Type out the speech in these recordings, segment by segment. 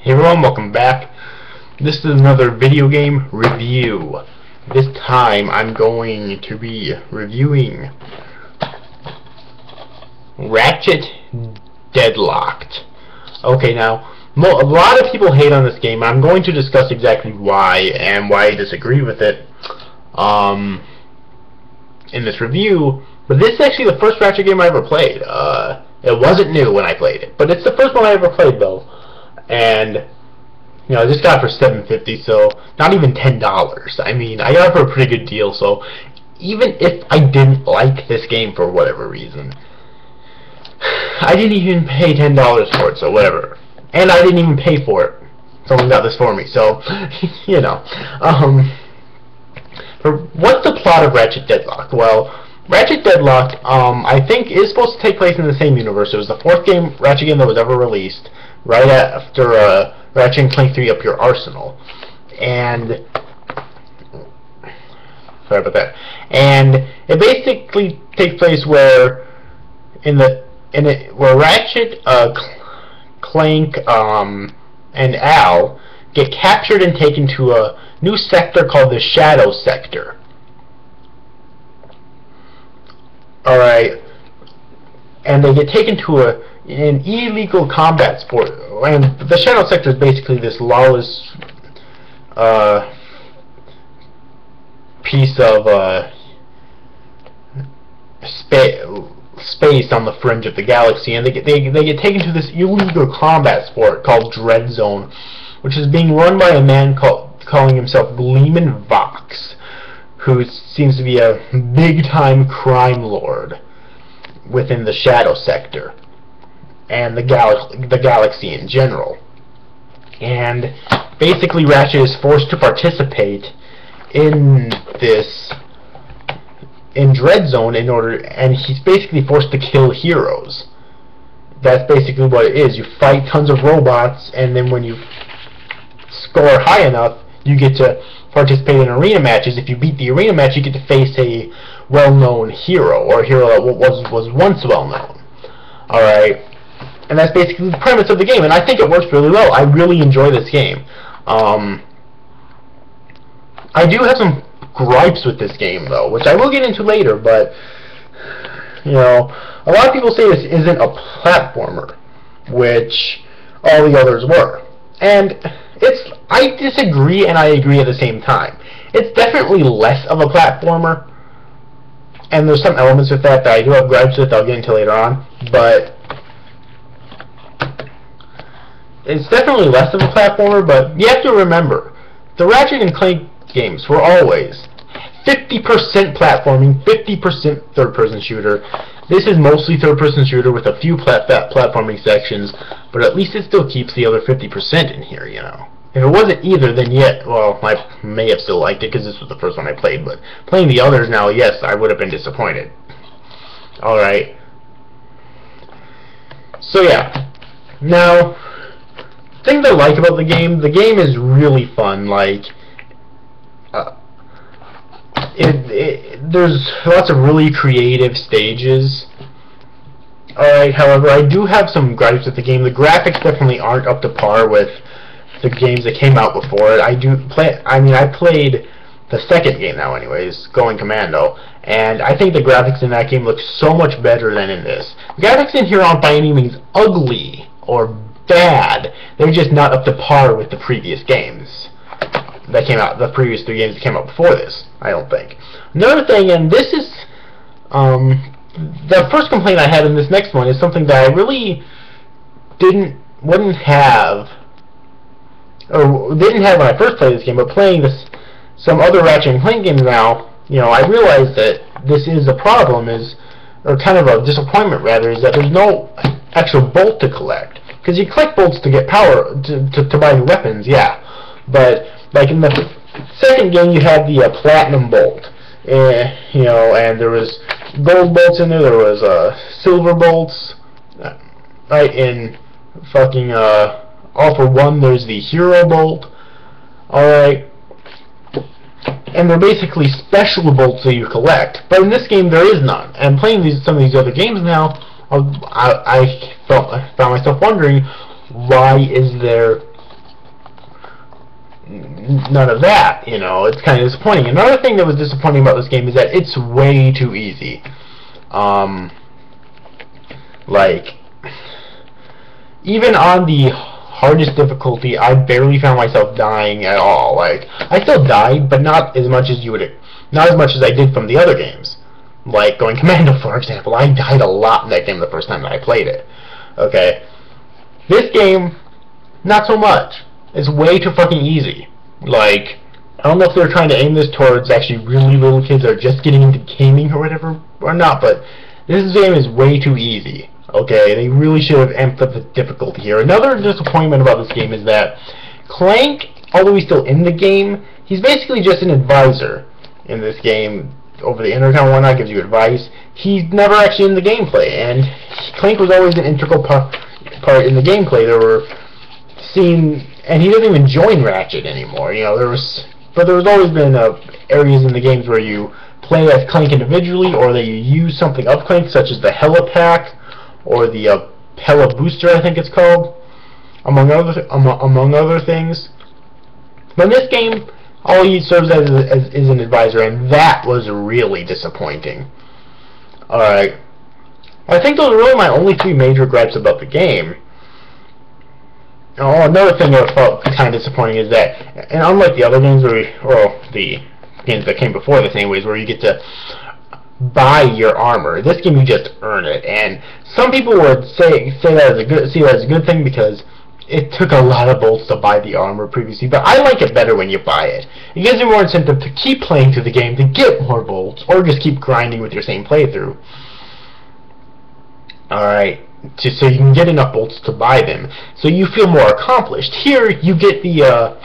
Hey everyone, welcome back. This is another video game review. This time I'm going to be reviewing Ratchet Deadlocked. Okay, now, a lot of people hate on this game. I'm going to discuss exactly why and why I disagree with it in this review. But this is actually the first Ratchet game I ever played. It wasn't new when I played it, but it's the first one I ever played though. And you know, I just got it for $7.50, so not even $10. I mean, I got it for a pretty good deal. So even if I didn't like this game for whatever reason, I didn't even pay $10 for it. So whatever, and I didn't even pay for it. Someone got this for me, so you know. What's the plot of Ratchet Deadlocked? Well, Ratchet Deadlocked, I think, is supposed to take place in the same universe. It was the fourth Ratchet game that was ever released, right after Ratchet & Clank 3 Up Your Arsenal. And sorry about that. And it basically takes place where where Ratchet, Clank, and Al get captured and taken to a new sector called the Shadow Sector. Alright, and they get taken to an illegal combat sport, and the Shadow Sector is basically this lawless piece of space on the fringe of the galaxy, and they get taken to this illegal combat sport called Dread Zone, which is being run by a man calling himself Lehman Vox, who seems to be a big-time crime lord within the Shadow Sector and the galaxy in general. And basically Ratchet is forced to participate in Dread Zone and he's basically forced to kill heroes. That's basically what it is. You fight tons of robots, and then when you score high enough, you get to participate in arena matches. If you beat the arena match, you get to face a well-known hero, or a hero that was once well-known. Alright, and that's basically the premise of the game, and I think it works really well. I really enjoy this game. I do have some gripes with this game, though, which I will get into later, but, you know, a lot of people say this isn't a platformer, which all the others were. And I disagree and I agree at the same time. It's definitely less of a platformer, and there's some elements with that I do have gripes with. I'll get into later on, but it's definitely less of a platformer. But you have to remember, the Ratchet and Clank games were always 50% platforming, 50% third-person shooter. This is mostly third-person shooter with a few platforming sections, but at least it still keeps the other 50% in here, you know. If it wasn't either, then well, I may have still liked it because this was the first one I played, but playing the others now, yes, I would have been disappointed. Alright. So yeah. Now, things I like about the game is really fun. Like, there's lots of really creative stages. Alright, however, I do have some gripes with the game. The graphics definitely aren't up to par with the games that came out before it. I played the second game now anyways, Going Commando, and I think the graphics in that game look so much better than in this. The graphics in here aren't by any means ugly or bad. They're just not up to par with the previous games that came out, the previous 3 games that came out before this, I don't think. Another thing, and this is the first complaint I had in this next one, is something that I really wouldn't have when I first played this game, but playing some other Ratchet and Clank games now, you know, I realized that this is a problem, or kind of a disappointment rather, is that there's no actual bolt to collect. Because you collect bolts to get power, to buy new weapons, yeah, but like in the second game, you had the platinum bolt, you know, and there was gold bolts in there was silver bolts, right? In fucking All for One, there's the hero bolt, alright, and they're basically special bolts that you collect. But in this game, there is none. And playing some of these other games now, I found myself wondering, why is there none of that, you know. It's kind of disappointing. Another thing that was disappointing about this game is that it's way too easy. Like, even on the hardest difficulty, I barely found myself dying at all. Like, I still died, but not as much as not as much as I did from the other games. Like going Commando, for example. I died a lot in that game the first time that I played it. Okay, this game, not so much. It's way too fucking easy. Like, I don't know if they're trying to aim this towards actually really little kids that are just getting into gaming or whatever, or not, but this game is way too easy. Okay, they really should have amped up the difficulty here. Another disappointment about this game is that Clank, although he's still in the game, he's basically just an advisor in this game. Over the internet and whatnot, gives you advice. He's never actually in the gameplay, and Clank was always an integral part in the gameplay. There were scenes, and he doesn't even join Ratchet anymore. You know, there was always been areas in the games where you play as Clank individually, or that you use something of Clank, such as the Hella Pack or the Hella Booster, I think it's called, among other things. But in this game, all he serves as is an advisor, and that was really disappointing. Alright. I think those are really my only three major gripes about the game. Oh, another thing that I felt kind of disappointing is that, and unlike the other games the games that came before this anyways, where you get to buy your armor, this game you just earn it, and some people would see that as a good thing because it took a lot of bolts to buy the armor previously, but I like it better when you buy it. It gives you more incentive to keep playing through the game, to get more bolts, or just keep grinding with your same playthrough. Alright, so you can get enough bolts to buy them, so you feel more accomplished. Here, you get the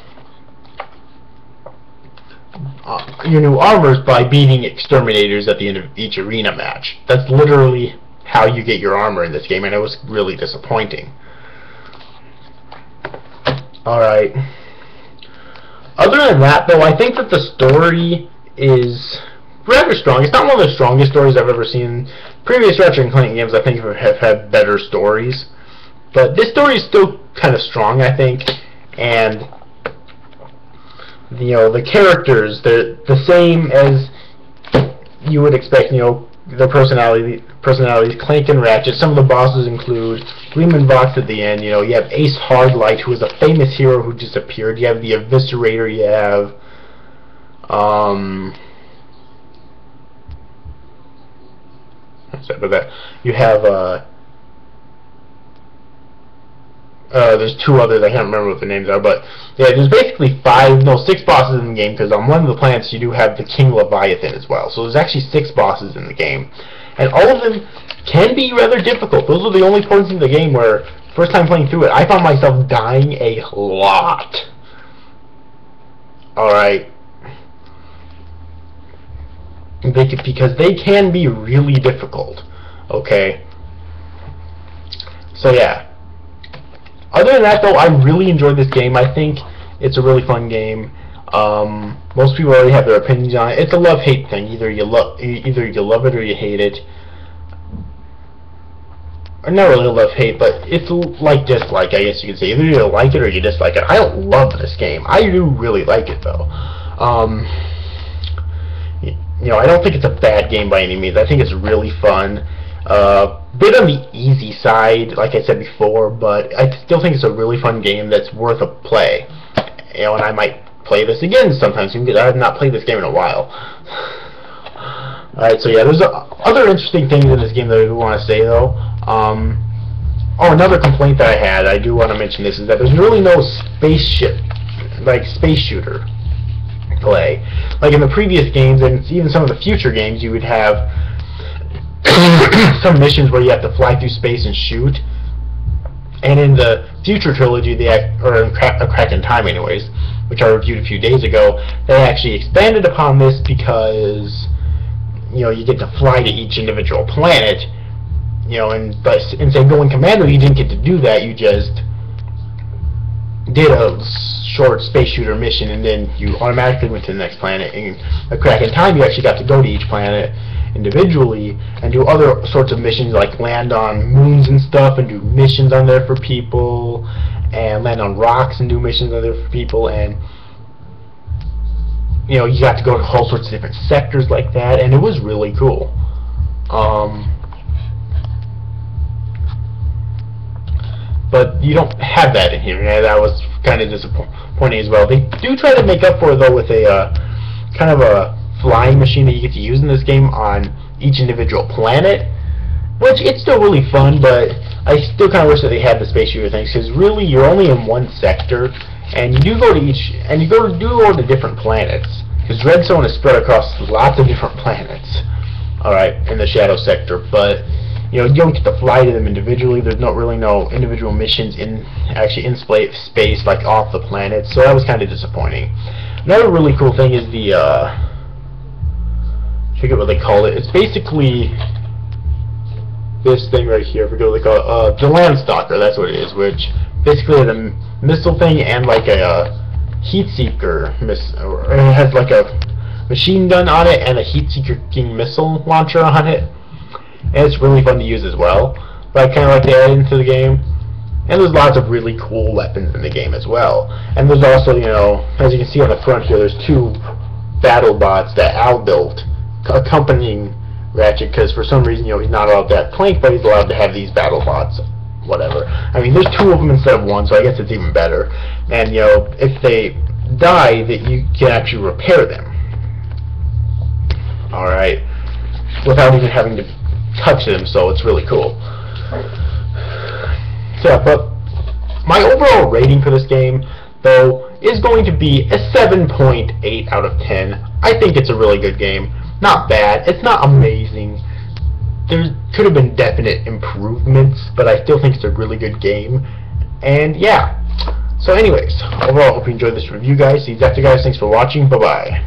your new armors by beating exterminators at the end of each arena match. That's literally how you get your armor in this game, and it was really disappointing. Alright. Other than that, though, I think that the story is rather strong. It's not one of the strongest stories I've ever seen. Previous Ratchet and Clank games, I think, have had better stories. But this story is still kind of strong, I think. And, you know, the characters, they're the same as you would expect, you know, the personalities, Clank and Ratchet. Some of the bosses include Gleeman Vox at the end. You know, you have Ace Hardlight, who is a famous hero who disappeared. You have the Eviscerator. You have sorry about that. You have there's two others, I can't remember what the names are, but yeah, there's basically six bosses in the game, because on one of the planets you do have the King Leviathan as well. So there's actually 6 bosses in the game, and all of them can be rather difficult. Those are the only points in the game where, first time playing through it, I found myself dying a lot. Alright. Because they can be really difficult. Okay. So yeah. Other than that, though, I really enjoyed this game. I think it's a really fun game. Most people already have their opinions on it. It's a love-hate thing. Either you love it or you hate it. Or not really love-hate, but it's like dislike, I guess you could say. Either you like it or you dislike it. I don't love this game. I do really like it, though. You know, I don't think it's a bad game by any means. I think it's really fun. Bit on the easy side, like I said before, but I still think it's a really fun game that's worth a play. You know, and I might play this again sometimes because I have not played this game in a while. Alright, so yeah, there's other interesting things in this game that I do want to say, though. Oh, another complaint that I had, I do want to mention this, is that there's really no space shooter play. Like in the previous games, and even some of the future games, you would have some missions where you have to fly through space and shoot. And in the future trilogy, or in A Crack in Time anyways, which I reviewed a few days ago, they actually expanded upon this because, you know, you get to fly to each individual planet, you know, and say Going Commando, you didn't get to do that. You just did a short space shooter mission, and then you automatically went to the next planet. In A Crack in Time, you actually got to go to each planet individually and do other sorts of missions, like land on moons and stuff and do missions on there for people, and land on rocks and do missions on there for people. And you know, you got to go to all sorts of different sectors like that, and it was really cool. But you don't have that in here, and that was kind of disappointing as well. They do try to make up for it, though, with a kind of a flying machine that you get to use in this game on each individual planet, which it's still really fun, but I still kind of wish that they had the space shooter things, because really you're only in one sector, and you do go to to different planets, because Red Zone is spread across lots of different planets, alright, in the Shadow sector, but you know, you don't get to fly to them individually. There's not really no individual missions in space, like off the planet, so that was kind of disappointing. Another really cool thing is the I forget what they call it. It's basically this thing right here. I forget what they call it. The Landstalker, that's what it is, which basically is a missile thing and like a heat seeker missile. It has like a machine gun on it and a heat seeking missile launcher on it. And it's really fun to use as well. But I kind of like to add into the game. And there's lots of really cool weapons in the game as well. And there's also, you know, as you can see on the front here, there's 2 battle bots that Al built accompanying Ratchet, because for some reason, you know, he's not allowed to have Clank, but he's allowed to have these battle bots. Whatever. I mean, there's 2 of them instead of 1, so I guess it's even better. And, you know, if they die, that you can actually repair them. Alright. Without even having to touch them, so it's really cool. So, yeah, but my overall rating for this game, though, is going to be a 7.8 out of 10. I think it's a really good game. Not bad. It's not amazing. There could have been definite improvements, but I still think it's a really good game. And yeah. So anyways, overall, I hope you enjoyed this review, guys. See you after, guys. Thanks for watching. Bye-bye.